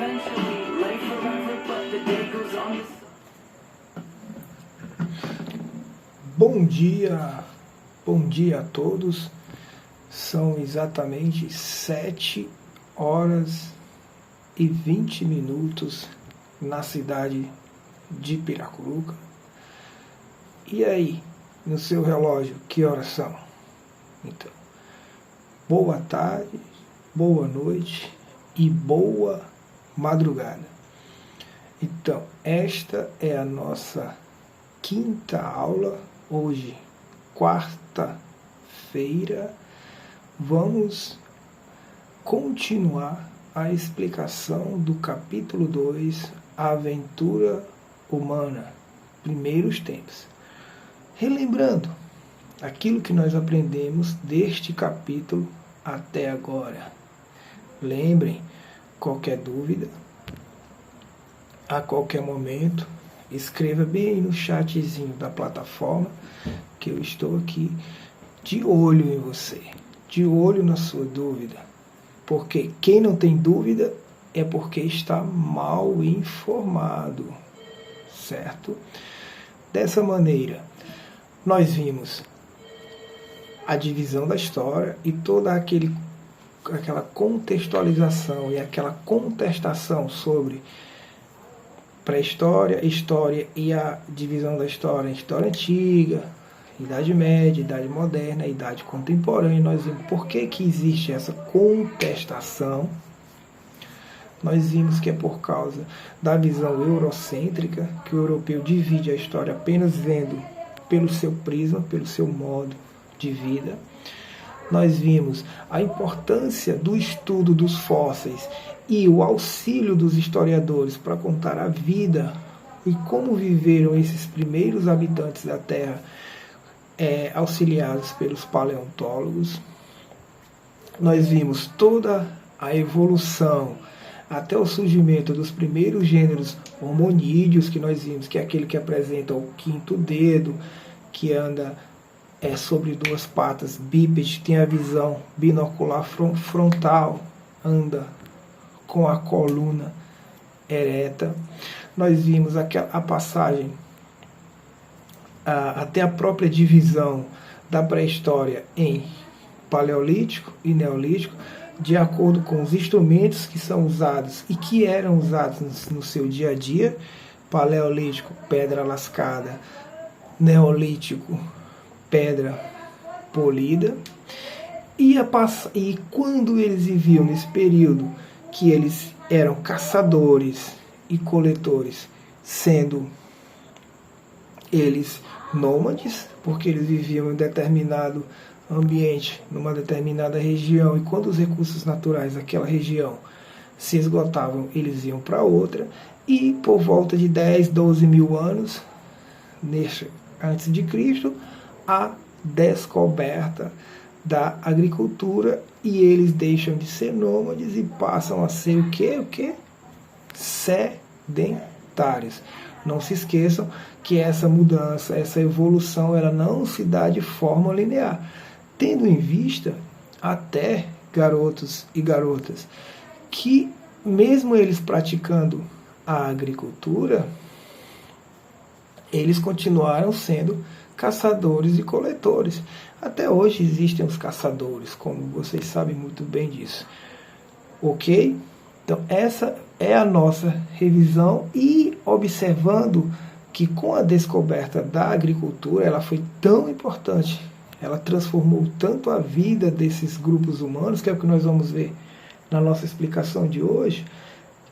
eventually lay forever, but the day goes on. Bom dia a todos. São exatamente 7 horas e 20 minutos na cidade de Piracuruca. E aí, no seu relógio, que horas são? Então, boa tarde, boa noite e boa madrugada. Então, esta é a nossa quinta aula, hoje, quarta-feira. Vamos continuar a explicação do capítulo 2, A Aventura Humana, Primeiros Tempos. Relembrando aquilo que nós aprendemos deste capítulo até agora. Lembrem, qualquer dúvida, a qualquer momento, escreva bem aí no chatzinho da plataforma, que eu estou aqui de olho em você, de olho na sua dúvida. Porque quem não tem dúvida é porque está mal informado, certo? Dessa maneira, nós vimos a divisão da história e toda aquela contextualização e aquela contestação sobre pré-história, história e a divisão da história em história antiga, Idade Média, Idade Moderna, Idade Contemporânea. Nós vimos por que existe essa contestação. Nós vimos que é por causa da visão eurocêntrica, que o europeu divide a história apenas vendo pelo seu prisma, pelo seu modo de vida. Nós vimos a importância do estudo dos fósseis e o auxílio dos historiadores para contar a vida e como viveram esses primeiros habitantes da Terra, auxiliados pelos paleontólogos. Nós vimos toda a evolução até o surgimento dos primeiros gêneros hominídeos, que nós vimos que é aquele que apresenta o quinto dedo, que anda sobre duas patas, bípede, tem a visão binocular frontal, anda com a coluna ereta. Nós vimos a passagem até a própria divisão da pré-história em paleolítico e neolítico, de acordo com os instrumentos que são usados e que eram usados no seu dia a dia. Paleolítico, pedra lascada; neolítico, pedra polida. E quando eles viviam nesse período que eles eram caçadores e coletores, sendo eles nômades, porque eles viviam em determinado ambiente, numa determinada região, e quando os recursos naturais daquela região se esgotavam, eles iam para outra. E por volta de 10, 12 mil anos antes de Cristo, a descoberta da agricultura, e eles deixam de ser nômades e passam a ser o quê? Sedentários. Não se esqueçam que essa mudança, essa evolução, ela não se dá de forma linear, tendo em vista até garotos e garotas que, mesmo eles praticando a agricultura, eles continuaram sendo caçadores e coletores. Até hoje existem os caçadores, como vocês sabem muito bem disso. Ok? Então essa é a nossa revisão, e observando que com a descoberta da agricultura, ela foi tão importante, ela transformou tanto a vida desses grupos humanos, que é o que nós vamos ver na nossa explicação de hoje,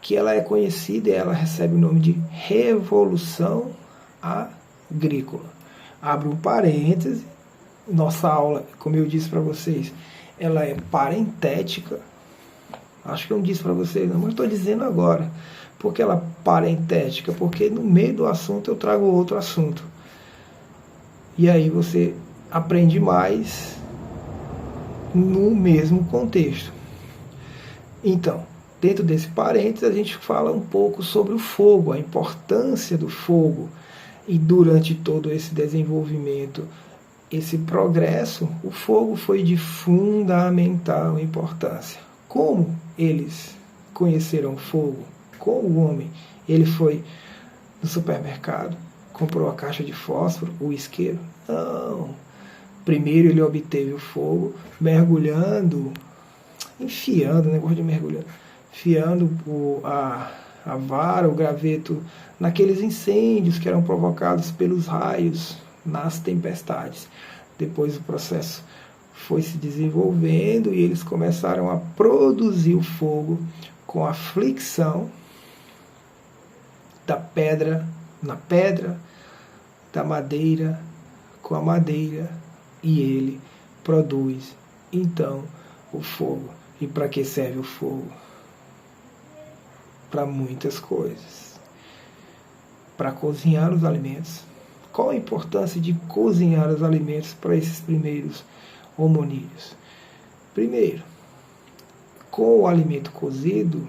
que ela é conhecida e ela recebe o nome de Revolução Agrícola. Abro um parêntese, nossa aula, como eu disse para vocês, ela é parentética. Acho que eu não disse para vocês, não, mas estou dizendo agora. Por que ela é parentética? Porque no meio do assunto eu trago outro assunto. E aí você aprende mais no mesmo contexto. Então, dentro desse parênteses, a gente fala um pouco sobre o fogo, a importância do fogo. E durante todo esse desenvolvimento, esse progresso, o fogo foi de fundamental importância. Como eles conheceram fogo? como o homem, ele foi no supermercado, comprou a caixa de fósforo, o isqueiro. Não. Primeiro ele obteve o fogo mergulhando, enfiando, negócio de mergulhando, enfiando a vara, o graveto, naqueles incêndios que eram provocados pelos raios nas tempestades. Depois o processo foi se desenvolvendo e eles começaram a produzir o fogo com a fricção da pedra na pedra, da madeira com a madeira, e ele produz então o fogo. E para que serve o fogo? Para muitas coisas. Para cozinhar os alimentos. Qual a importância de cozinhar os alimentos para esses primeiros hominídeos? Primeiro, com o alimento cozido,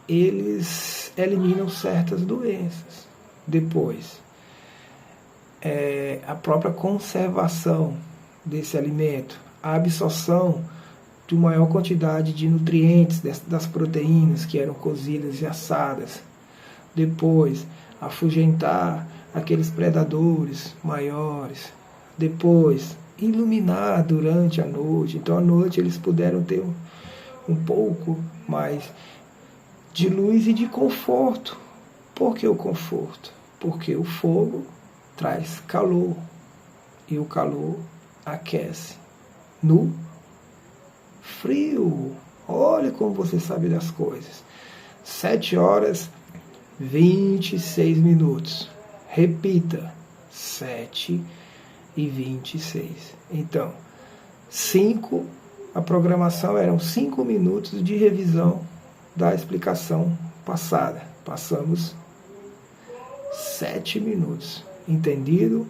eles eliminam certas doenças. Depois, a própria conservação desse alimento, a absorção de maior quantidade de nutrientes das proteínas que eram cozidas e assadas. Depois, afugentar aqueles predadores maiores. Depois, iluminar durante a noite. Então, à noite, eles puderam ter um pouco mais de luz e de conforto. Por que o conforto? Porque o fogo traz calor. E o calor aquece no frio. Olha como você sabe das coisas. 7 horas 26 minutos. Repita. 7h26. Então, a programação eram 5 minutos de revisão da explicação passada. Passamos 7 minutos. Entendido?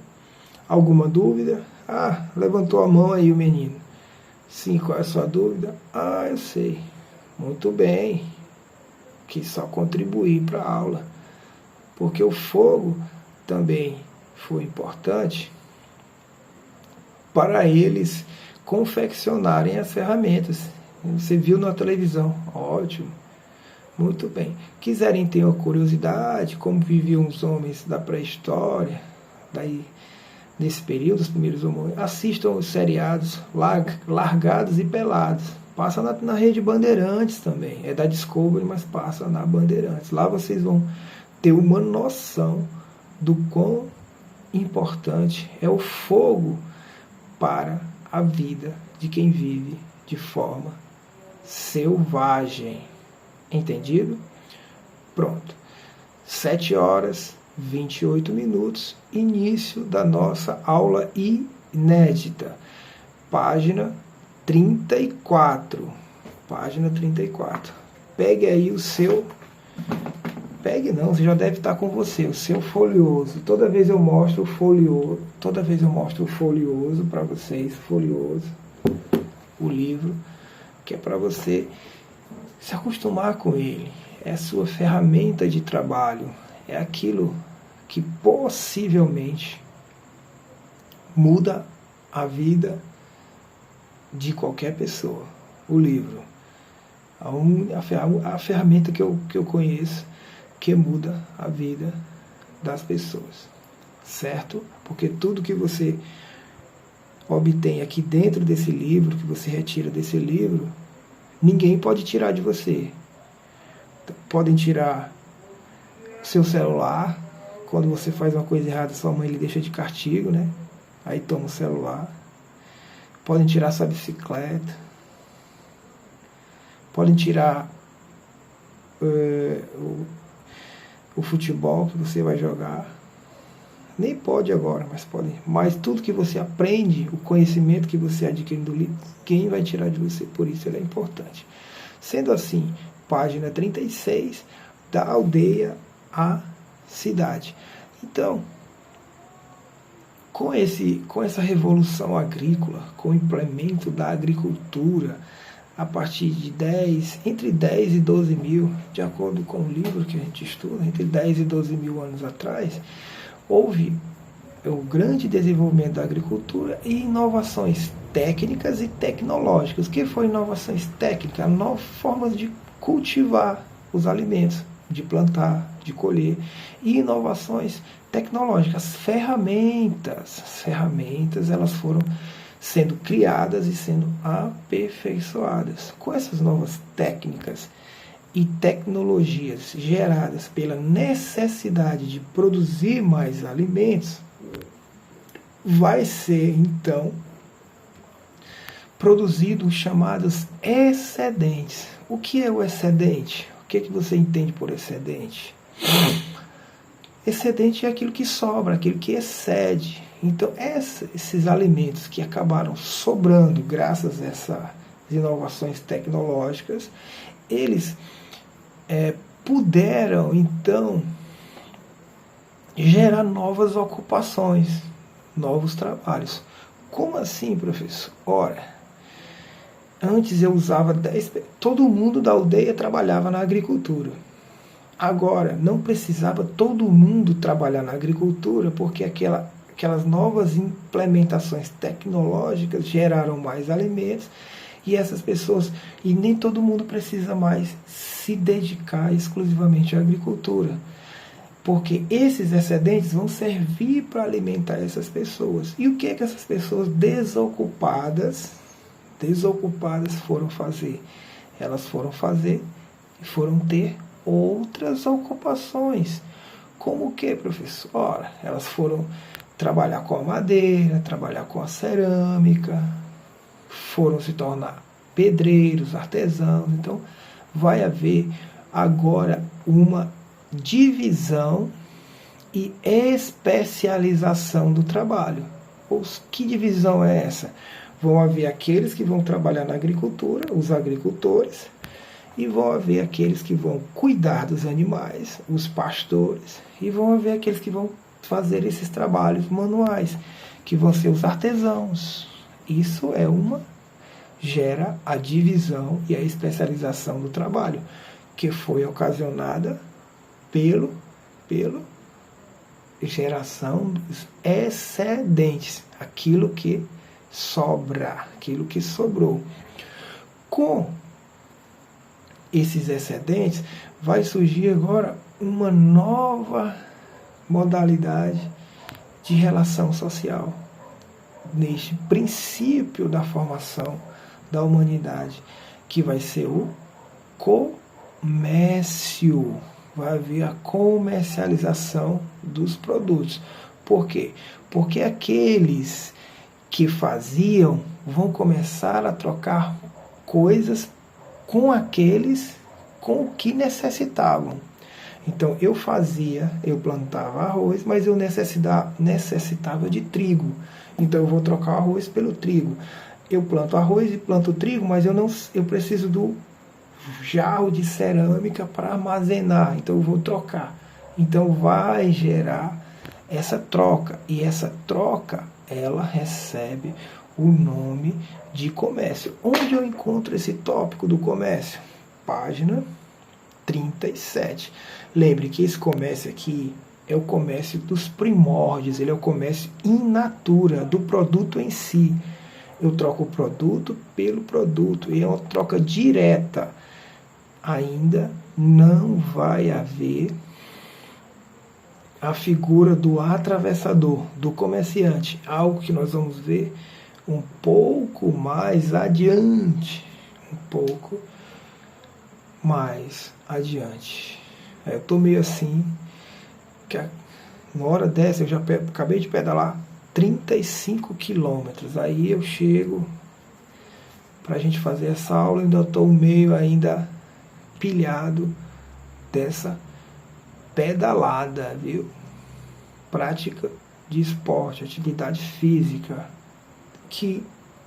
Alguma dúvida? Levantou a mão aí o menino. Sim, qual é a sua dúvida? Eu sei. Muito bem. Que só contribuir para a aula. Porque o fogo também foi importante para eles confeccionarem as ferramentas. Você viu na televisão. Ótimo. Muito bem. Quiserem ter uma curiosidade, como viviam os homens da pré-história, daí nesse período, os primeiros homens, assistam os seriados Largados e Pelados. Passa na Rede Bandeirantes também. É da Discovery, mas passa na Bandeirantes. Lá vocês vão ter uma noção do quão importante é o fogo para a vida de quem vive de forma selvagem. Entendido? Pronto. 7 horas 28 minutos, início da nossa aula inédita. Página 34. Página 34. Pegue aí o seu... Pegue não, você já deve estar com você, o seu folioso. Toda vez eu mostro o folioso. Toda vez eu mostro o folioso para vocês. Folioso. O livro. Que é para você se acostumar com ele. É a sua ferramenta de trabalho. É aquilo que possivelmente muda a vida de qualquer pessoa. O livro. A ferramenta que eu conheço que muda a vida das pessoas. Certo? Porque tudo que você obtém aqui dentro desse livro, que você retira desse livro, ninguém pode tirar de você. Podem tirar seu celular. Quando você faz uma coisa errada, sua mãe lhe deixa de castigo, né? Aí toma o celular. Podem tirar sua bicicleta. Podem tirar o futebol que você vai jogar. Nem pode agora, mas podem. Mas tudo que você aprende, o conhecimento que você adquire do livro, quem vai tirar de você? Por isso ele é importante. Sendo assim, página 36, da aldeia à cidade. Então, com essa revolução agrícola, com o implemento da agricultura, a partir de entre 10 e 12 mil, de acordo com o livro que a gente estuda, entre 10 e 12 mil anos atrás, houve o grande desenvolvimento da agricultura e inovações técnicas e tecnológicas. O que foram inovações técnicas? Novas formas de cultivar os alimentos. de plantar, de colher, e inovações tecnológicas, as ferramentas elas foram sendo criadas e sendo aperfeiçoadas. Com essas novas técnicas e tecnologias geradas pela necessidade de produzir mais alimentos, vai ser então produzido os chamados excedentes. O que é o excedente? O que você entende por excedente? Excedente é aquilo que sobra, aquilo que excede. Então, esses alimentos que acabaram sobrando graças a essas inovações tecnológicas, eles puderam, então, gerar novas ocupações, novos trabalhos. Como assim, professor? Ora, antes eu usava 10... Todo mundo da aldeia trabalhava na agricultura. Agora, não precisava todo mundo trabalhar na agricultura, porque aquelas novas implementações tecnológicas geraram mais alimentos, e essas pessoas... E nem todo mundo precisa mais se dedicar exclusivamente à agricultura, porque esses excedentes vão servir para alimentar essas pessoas. E o que é que essas pessoas desocupadas foram fazer? Elas foram fazer e foram ter outras ocupações. Como o que, professor? Ora, elas foram trabalhar com a madeira, trabalhar com a cerâmica, foram se tornar pedreiros, artesãos. Então, vai haver agora uma divisão e especialização do trabalho. Que divisão é essa? Vão haver aqueles que vão trabalhar na agricultura, os agricultores, e vão haver aqueles que vão cuidar dos animais, os pastores, e vão haver aqueles que vão fazer esses trabalhos manuais, que vão ser os artesãos. Isso gera a divisão e a especialização do trabalho, que foi ocasionada pela geração dos excedentes, aquilo que sobra, aquilo que sobrou. Com esses excedentes, vai surgir agora uma nova modalidade de relação social, neste princípio da formação da humanidade, que vai ser o comércio. Vai haver a comercialização dos produtos. Por quê? Porque aqueles que faziam vão começar a trocar coisas com aqueles com o que necessitavam. Então, eu plantava arroz, mas eu necessitava de trigo. Então, eu vou trocar o arroz pelo trigo. Eu planto arroz e planto trigo, mas eu preciso do jarro de cerâmica para armazenar. Então, eu vou trocar. Então, vai gerar essa troca. E essa troca, ela recebe o nome de comércio. Onde eu encontro esse tópico do comércio? Página 37. Lembre que esse comércio aqui é o comércio dos primórdios, ele é o comércio in natura, do produto em si. Eu troco o produto pelo produto, e é uma troca direta. Ainda não vai haver a figura do atravessador, do comerciante, algo que nós vamos ver um pouco mais adiante. Eu estou meio assim, que uma hora dessa eu já acabei de pedalar 35 quilômetros. Aí eu chego para a gente fazer essa aula, ainda estou meio ainda pilhado dessa pedalada, viu? Prática de esporte, atividade física, que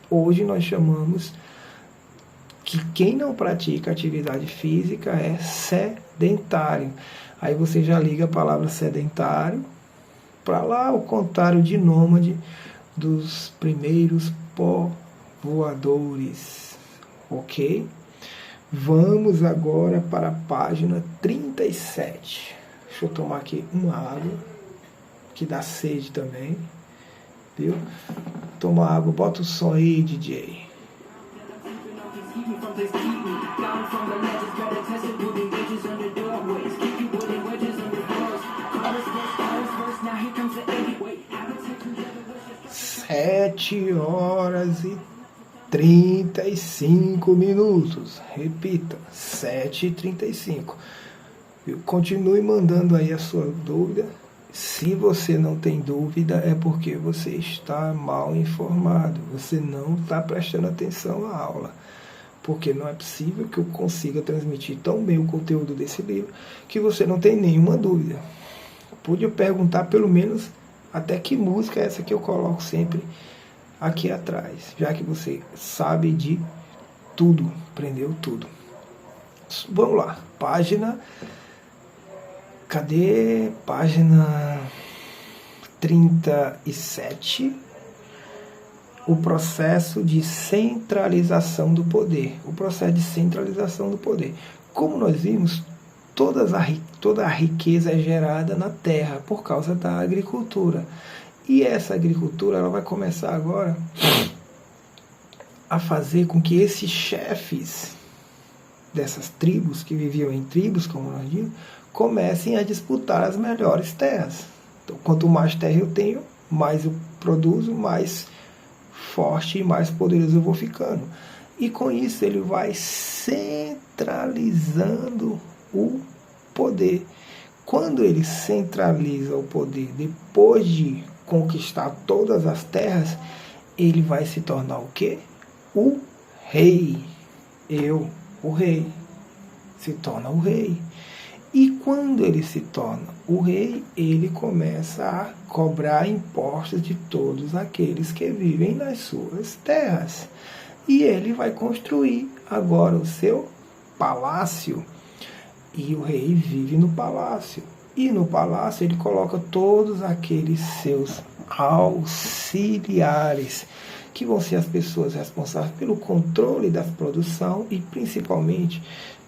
hoje nós chamamos que quem não pratica atividade física é sedentário. Aí você já liga a palavra sedentário para lá, o contrário de nômade dos primeiros povoadores. Ok? Vamos agora para a página 37. Deixa eu tomar aqui uma água, que dá sede também. Viu? Toma água, bota o som aí, DJ. Keep me from this, keep me down from the ledges, better test it, moving bridges under doorways. Keep 7h35. Repita, 7h35. Continue mandando aí a sua dúvida. Se você não tem dúvida, é porque você está mal informado. Você não está prestando atenção à aula. Porque não é possível que eu consiga transmitir tão bem o conteúdo desse livro que você não tem nenhuma dúvida. Podia perguntar pelo menos até que música é essa que eu coloco sempre aqui atrás, já que você sabe de tudo, aprendeu tudo. Vamos lá, página... Cadê? Página 37. O processo de centralização do poder. O processo de centralização do poder. Como nós vimos, toda a riqueza é gerada na terra por causa da agricultura. E essa agricultura ela vai começar agora a fazer com que esses chefes dessas tribos, que viviam em tribos, como nós dizemos, comecem a disputar as melhores terras. Então, quanto mais terra eu tenho, mais eu produzo, mais forte e mais poderoso eu vou ficando. E com isso ele vai centralizando o poder. Quando ele centraliza o poder, depois de conquistar todas as terras, ele vai se tornar o quê? O rei. O rei. Se torna o rei. E quando ele se torna o rei, ele começa a cobrar impostos de todos aqueles que vivem nas suas terras. E ele vai construir agora o seu palácio. E o rei vive no palácio. E no palácio ele coloca todos aqueles seus auxiliares, que vão ser as pessoas responsáveis pelo controle da produção e principalmente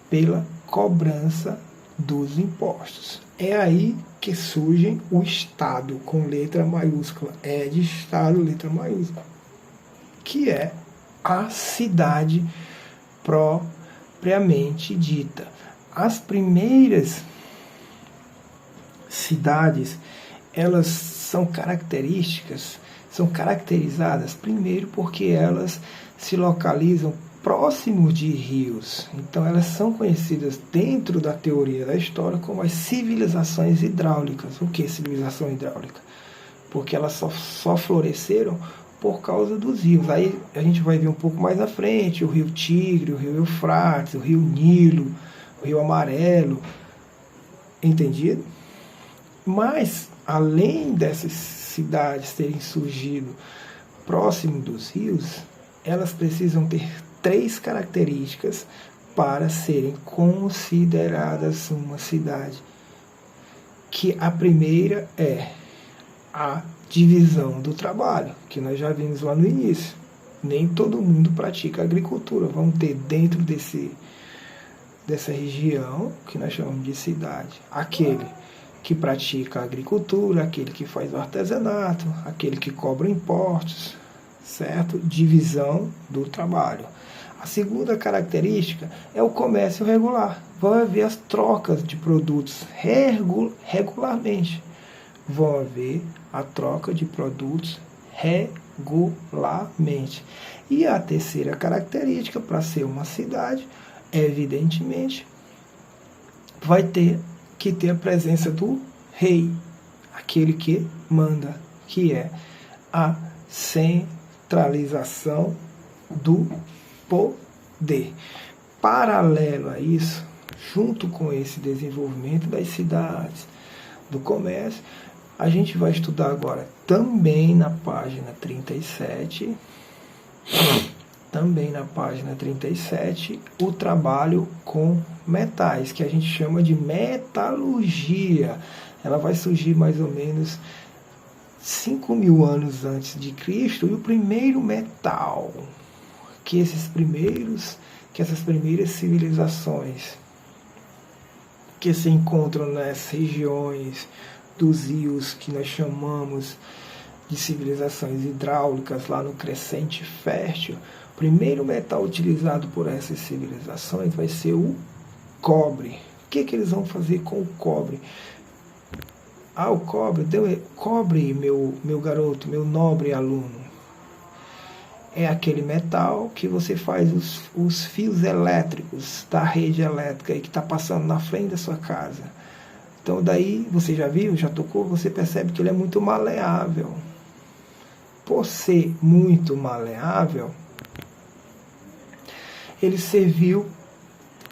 pela cobrança dos impostos. É aí que surge o Estado com letra maiúscula. É de Estado, letra maiúscula. Que é a cidade propriamente dita. As primeiras cidades, elas são caracterizadas primeiro porque elas se localizam próximos de rios. Então elas são conhecidas dentro da teoria da história como as civilizações hidráulicas. O que é civilização hidráulica? Porque elas só floresceram por causa dos rios. Aí a gente vai ver um pouco mais à frente o rio Tigre, o rio Eufrates, o rio Nilo, o rio Amarelo. Entendido? Mas, além dessas cidades terem surgido próximo dos rios, elas precisam ter 3 características para serem consideradas uma cidade. Que a primeira é a divisão do trabalho, que nós já vimos lá no início. Nem todo mundo pratica agricultura. Vamos ter dentro dessa região, que nós chamamos de cidade, aquele que pratica a agricultura, aquele que faz o artesanato, aquele que cobra impostos, certo? Divisão do trabalho. A segunda característica é o comércio regular. Vai haver as trocas de produtos regularmente. Vão haver a troca de produtos regularmente. E a terceira característica, para ser uma cidade, evidentemente, vai ter que ter a presença do rei, aquele que manda, que é a centralização do poder. Paralelo a isso, junto com esse desenvolvimento das cidades, do comércio, a gente vai estudar agora também na página 37, o trabalho com metais, que a gente chama de metalurgia. Ela vai surgir mais ou menos 5.000 anos antes de Cristo, e o primeiro metal que essas primeiras civilizações que se encontram nas regiões dos rios, que nós chamamos de civilizações hidráulicas, lá no Crescente Fértil, o primeiro metal utilizado por essas civilizações vai ser o cobre. O que eles vão fazer com o cobre? O cobre, meu garoto, meu nobre aluno, é aquele metal que você faz os fios elétricos da rede elétrica e que está passando na frente da sua casa. Então daí, você já viu, já tocou, você percebe que ele é muito maleável. Por ser muito maleável, ele serviu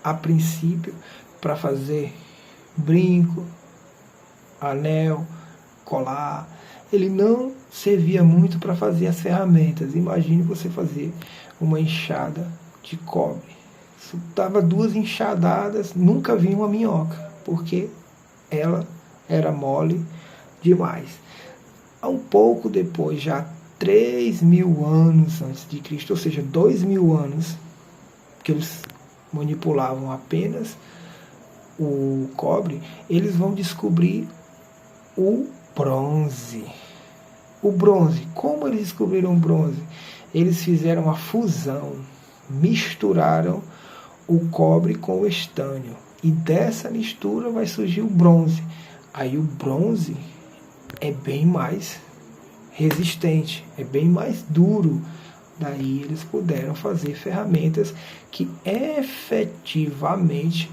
a princípio para fazer brinco, anel, colar. Ele não servia muito para fazer as ferramentas. Imagine você fazer uma enxada de cobre. Isso dava 2 enxadadas, nunca vi uma minhoca, porque ela era mole demais. Um pouco depois, já 3.000 anos antes de Cristo, ou seja, 2.000 anos, que eles manipulavam apenas o cobre, eles vão descobrir o bronze. O bronze, como eles descobriram o bronze? Eles fizeram a fusão, misturaram o cobre com o estânio, e dessa mistura vai surgir o bronze. Aí o bronze é bem mais resistente, é bem mais duro. Daí eles puderam fazer ferramentas que efetivamente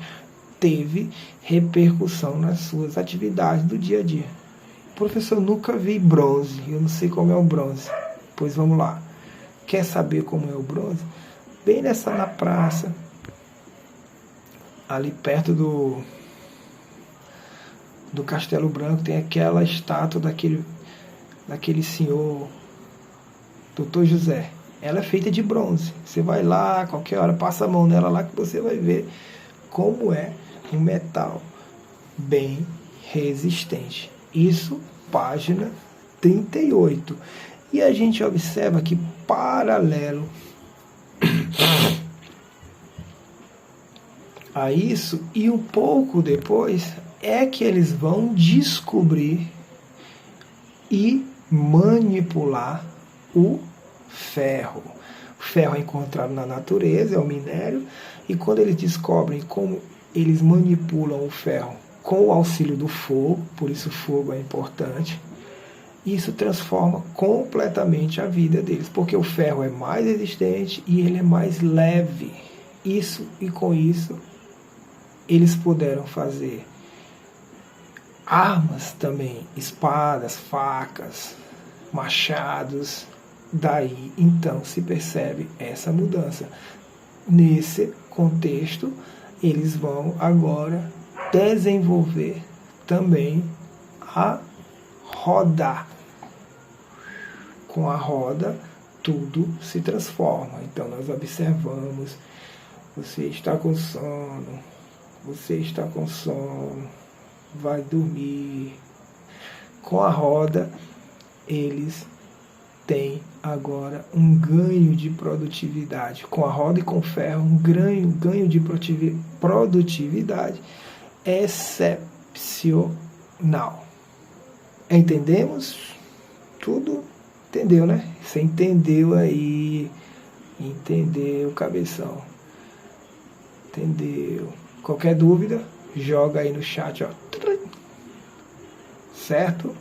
teve repercussão nas suas atividades do dia a dia. Professor, nunca vi bronze, eu não sei como é o bronze. Pois vamos lá. Quer saber como é o bronze? Bem na praça, ali perto do Castelo Branco, tem aquela estátua daquele senhor, Dr. José. Ela é feita de bronze. Você vai lá, qualquer hora, passa a mão nela lá que você vai ver como é um metal bem resistente. Isso, página 38. E a gente observa que, paralelo a isso, e um pouco depois, é que eles vão descobrir e manipular o ferro. O ferro é encontrado na natureza, é um minério, e quando eles descobrem como eles manipulam o ferro com o auxílio do fogo, por isso o fogo é importante, isso transforma completamente a vida deles, porque o ferro é mais resistente e ele é mais leve. Isso, e com isso eles puderam fazer armas também, espadas, facas, machados. Daí então se percebe essa mudança. Nesse contexto, eles vão agora desenvolver também a roda. Com a roda, tudo se transforma. Então nós observamos, você está com sono, vai dormir. Com a roda, eles têm agora um ganho de produtividade. Com a roda e com o ferro, um ganho de produtividade excepcional. Entendemos? Tudo entendeu, né? Você entendeu aí. Entendeu, cabeção. Entendeu. Qualquer dúvida, joga aí no chat, ó. Certo?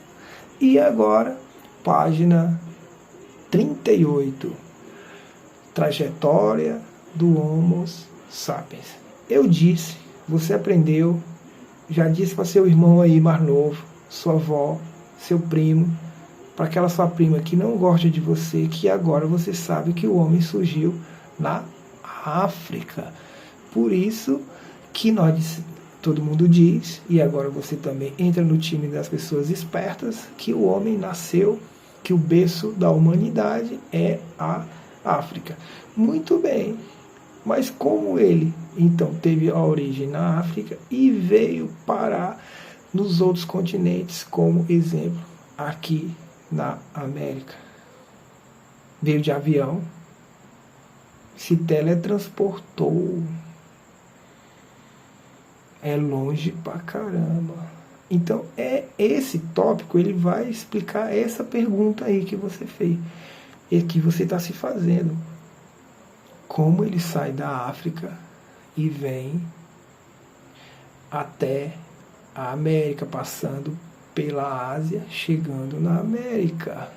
E agora, página 38. Trajetória do Homo sapiens. Eu disse, você aprendeu, já disse para seu irmão aí mais novo, sua avó, seu primo, para aquela sua prima que não gosta de você, que agora você sabe que o homem surgiu na África. Por isso que todo mundo diz, e agora você também entra no time das pessoas espertas, que o homem nasceu, que o berço da humanidade é a África. Muito bem, mas como ele então teve a origem na África e veio parar nos outros continentes, como exemplo aqui na América? Veio de avião, se teletransportou. É longe pra caramba. Então, esse tópico, ele vai explicar essa pergunta aí que você fez, e que você está se fazendo. Como ele sai da África e vem até a América, passando pela Ásia, chegando na América.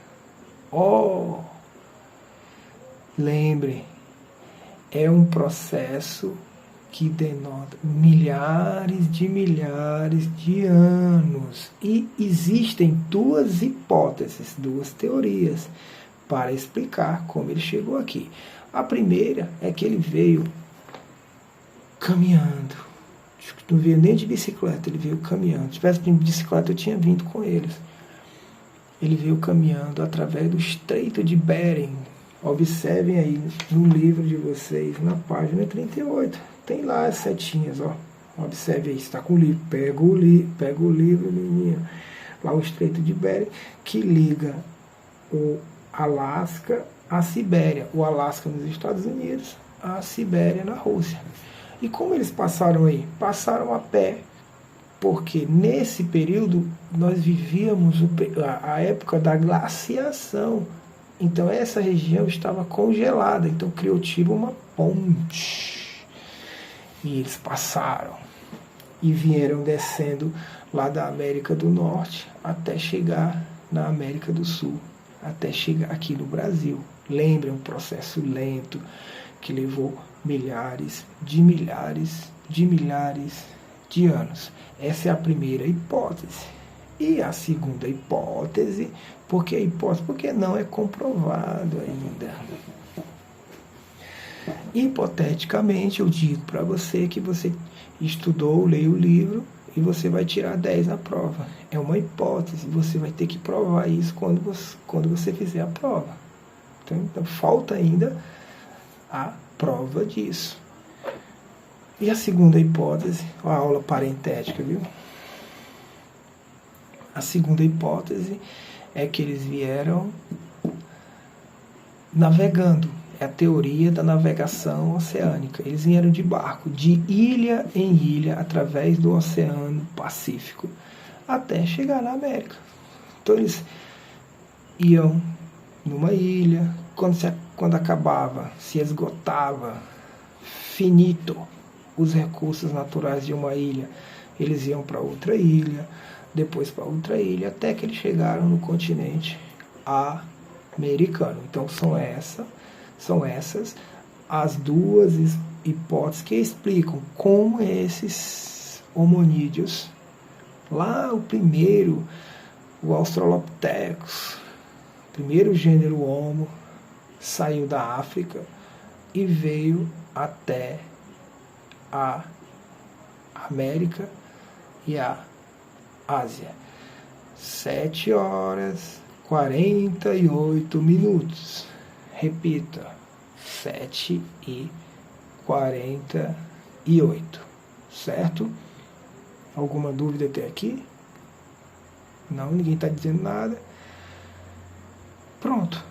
Lembre, é um processo que denota milhares de anos. E existem duas hipóteses, duas teorias para explicar como ele chegou aqui. A primeira é que ele veio caminhando. Não veio nem de bicicleta, ele veio caminhando. Se tivesse de bicicleta, eu tinha vindo com eles. Ele veio caminhando através do Estreito de Bering. Observem aí no livro de vocês, na página 38. Tem lá as setinhas, ó. Observe aí, está com o livro. Pega o livro, menino. Lá o Estreito de Bering, que liga o Alasca à Sibéria. O Alasca nos Estados Unidos, a Sibéria na Rússia. E como eles passaram aí? Passaram a pé, porque nesse período nós vivíamos a época da glaciação. Então essa região estava congelada, então criou tipo uma ponte. E eles passaram e vieram descendo lá da América do Norte até chegar na América do Sul, até chegar aqui no Brasil. Lembre, um processo lento que levou milhares de anos. Essa é a primeira hipótese. E a segunda hipótese, porque a hipótese, porque não é comprovado ainda. Hipoteticamente, eu digo para você que você estudou, leu o livro e você vai tirar 10 na prova. É uma hipótese, você vai ter que provar isso quando você fizer a prova. Então falta ainda a prova disso. E a segunda hipótese, a aula parentética, viu? A segunda hipótese é que eles vieram navegando. É a teoria da navegação oceânica. Eles vieram de barco, de ilha em ilha, através do Oceano Pacífico, até chegar na América. Então eles iam numa ilha, quando acabava, se esgotava, finito, os recursos naturais de uma ilha, eles iam para outra ilha, depois para outra ilha, até que eles chegaram no continente americano. Então são essas as duas hipóteses que explicam como esses hominídeos, lá o primeiro, o Australopithecus, primeiro gênero Homo, saiu da África e veio até a América e a Ásia. 7h48. Repita, 7h48. Certo? Alguma dúvida até aqui? Não, ninguém está dizendo nada. Pronto.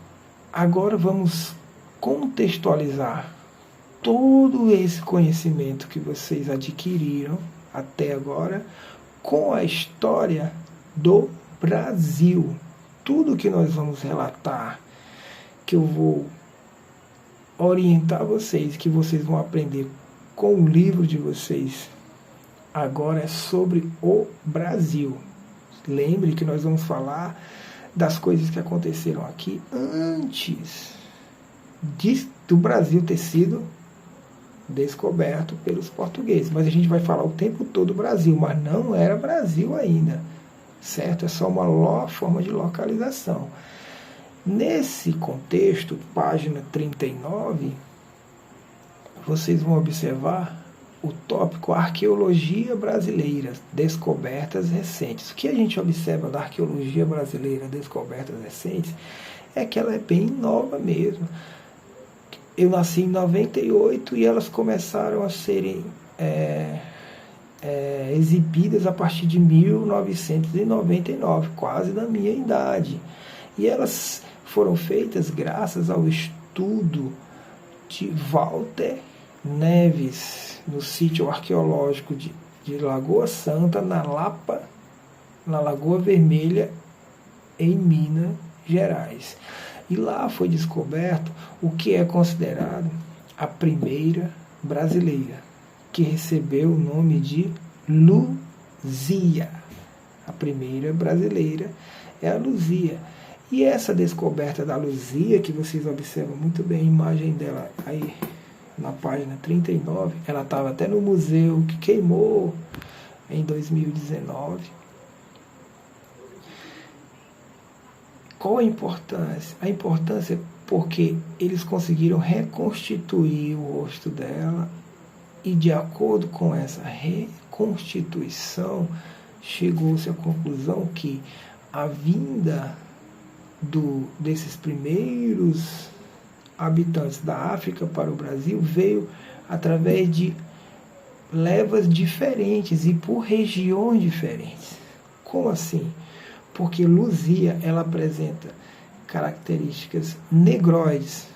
Agora vamos contextualizar todo esse conhecimento que vocês adquiriram até agora com a história do Brasil. Tudo que nós vamos relatar, que eu vou orientar vocês, que vocês vão aprender com o livro de vocês, agora é sobre o Brasil. Lembre que nós vamos falar das coisas que aconteceram aqui antes do Brasil ter sido descoberto pelos portugueses. Mas a gente vai falar o tempo todo Brasil, mas não era Brasil ainda, certo? É só uma forma de localização. Nesse contexto, página 39, vocês vão observar o tópico Arqueologia Brasileira, Descobertas Recentes. O que a gente observa da arqueologia brasileira, Descobertas Recentes, é que ela é bem nova mesmo. Eu nasci em 98 e elas começaram a serem exibidas a partir de 1999, quase da minha idade. E elas foram feitas graças ao estudo de Walter Neves, no sítio arqueológico de Lagoa Santa, na Lapa, na Lagoa Vermelha, em Minas Gerais. E lá foi descoberto o que é considerado a primeira brasileira, que recebeu o nome de Luzia. A primeira brasileira é a Luzia. E essa descoberta da Luzia, que vocês observam muito bem a imagem dela aí na página 39, ela estava até no museu que queimou em 2019. Qual a importância? A importância é porque eles conseguiram reconstituir o rosto dela e, de acordo com essa reconstituição, chegou-se à conclusão que a vinda desses primeiros habitantes da África para o Brasil veio através de levas diferentes e por regiões diferentes. Como assim? Porque Luzia, ela apresenta características negroides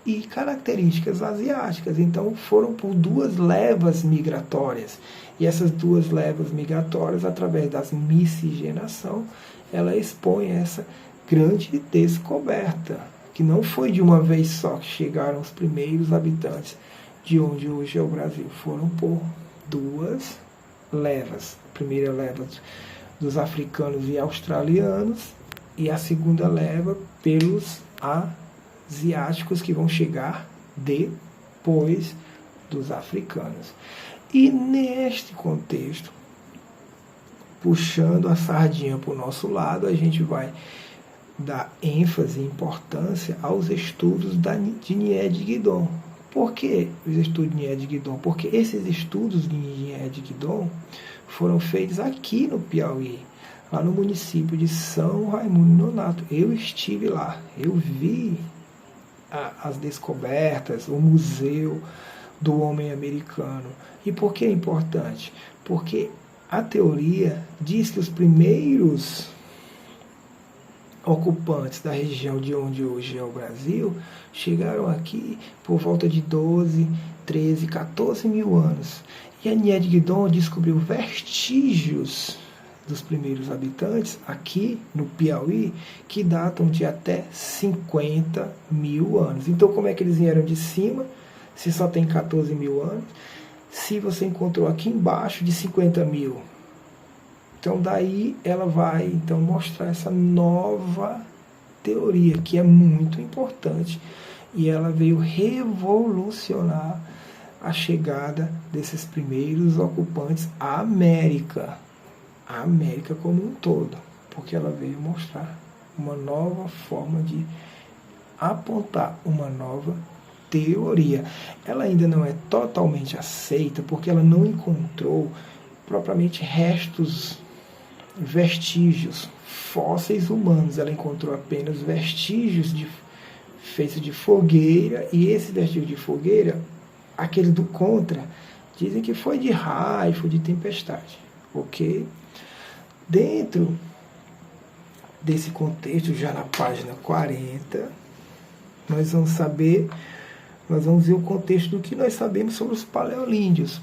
e características asiáticas. Então foram por duas levas migratórias. E essas duas levas migratórias, através da miscigenação, ela expõe essa grande descoberta, que não foi de uma vez só que chegaram os primeiros habitantes de onde hoje é o Brasil. Foram por duas levas. A primeira leva dos africanos e australianos e a segunda leva pelos asiáticos, que vão chegar depois dos africanos. E neste contexto, puxando a sardinha para o nosso lado, a gente vai dar ênfase e importância aos estudos de Nied Guidon. Por que os estudos de Nied Guidon? Porque esses estudos de Nied Guidon foram feitos aqui no Piauí, lá no município de São Raimundo Nonato. Eu estive lá, eu vi as descobertas, o Museu do Homem Americano. E por que é importante? Porque a teoria diz que os primeiros ocupantes da região de onde hoje é o Brasil chegaram aqui por volta de 12, 13, 14 mil anos. E a Nied Guidon descobriu vestígios dos primeiros habitantes aqui no Piauí que datam de até 50 mil anos. Então, como é que eles vieram de cima, se só tem 14 mil anos, se você encontrou aqui embaixo de 50 mil? Então, daí ela vai então mostrar essa nova teoria, que é muito importante, e ela veio revolucionar a chegada desses primeiros ocupantes à América. A América como um todo, porque ela veio mostrar uma nova forma de apontar uma nova teoria. Ela ainda não é totalmente aceita, porque ela não encontrou propriamente restos, vestígios, fósseis humanos. Ela encontrou apenas vestígios feitos de fogueira, e esse vestígio de fogueira, aquele do contra, dizem que foi de raio, foi de tempestade, ok? Dentro desse contexto, já na página 40, nós vamos ver o contexto do que nós sabemos sobre os paleolíndios.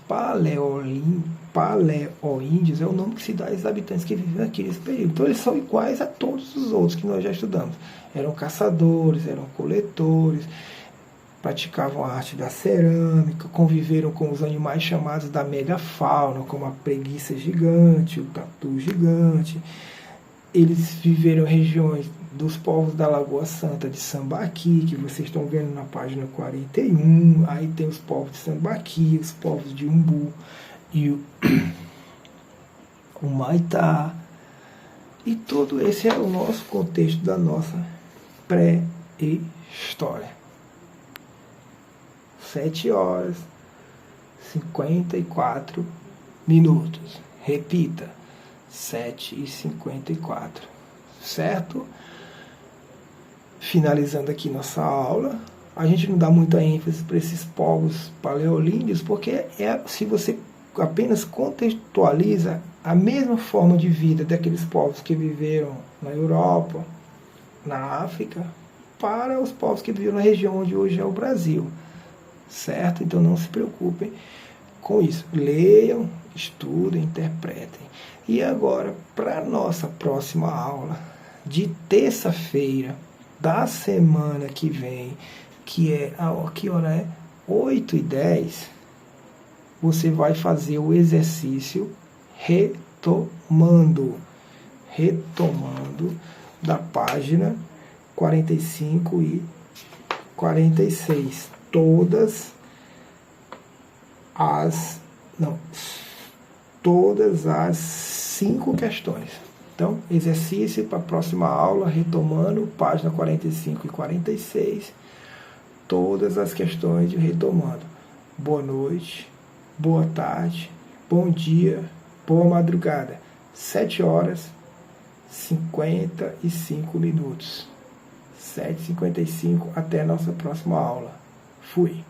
Paleoíndios é o nome que se dá aos habitantes que viviam aqui nesse período. Então eles são iguais a todos os outros que nós já estudamos. Eram caçadores, eram coletores, praticavam a arte da cerâmica, conviveram com os animais chamados da megafauna, como a preguiça gigante, o tatu gigante. Eles viveram em regiões dos povos da Lagoa Santa de Sambaqui, que vocês estão vendo na página 41. Aí tem os povos de Sambaqui, os povos de Umbu e o Maitá. E todo esse é o nosso contexto da nossa pré-história. 7 horas 54 minutos. Repita, 7h54. Certo? Finalizando aqui nossa aula, a gente não dá muita ênfase para esses povos paleolíndios, porque se você apenas contextualiza a mesma forma de vida daqueles povos que viveram na Europa, na África, para os povos que viveram na região onde hoje é o Brasil. Certo? Então não se preocupem com isso. Leiam, estudem, interpretem. E agora, para a nossa próxima aula, de terça-feira da semana que vem, que hora é? 8h10, você vai fazer o exercício retomando da página 45 e 46. Todas as 5 questões. Então, exercício para a próxima aula, retomando, página 45 e 46, todas as questões de retomando. Boa noite, boa tarde, bom dia, boa madrugada. 7h55. 7h55, até a nossa próxima aula. Fui.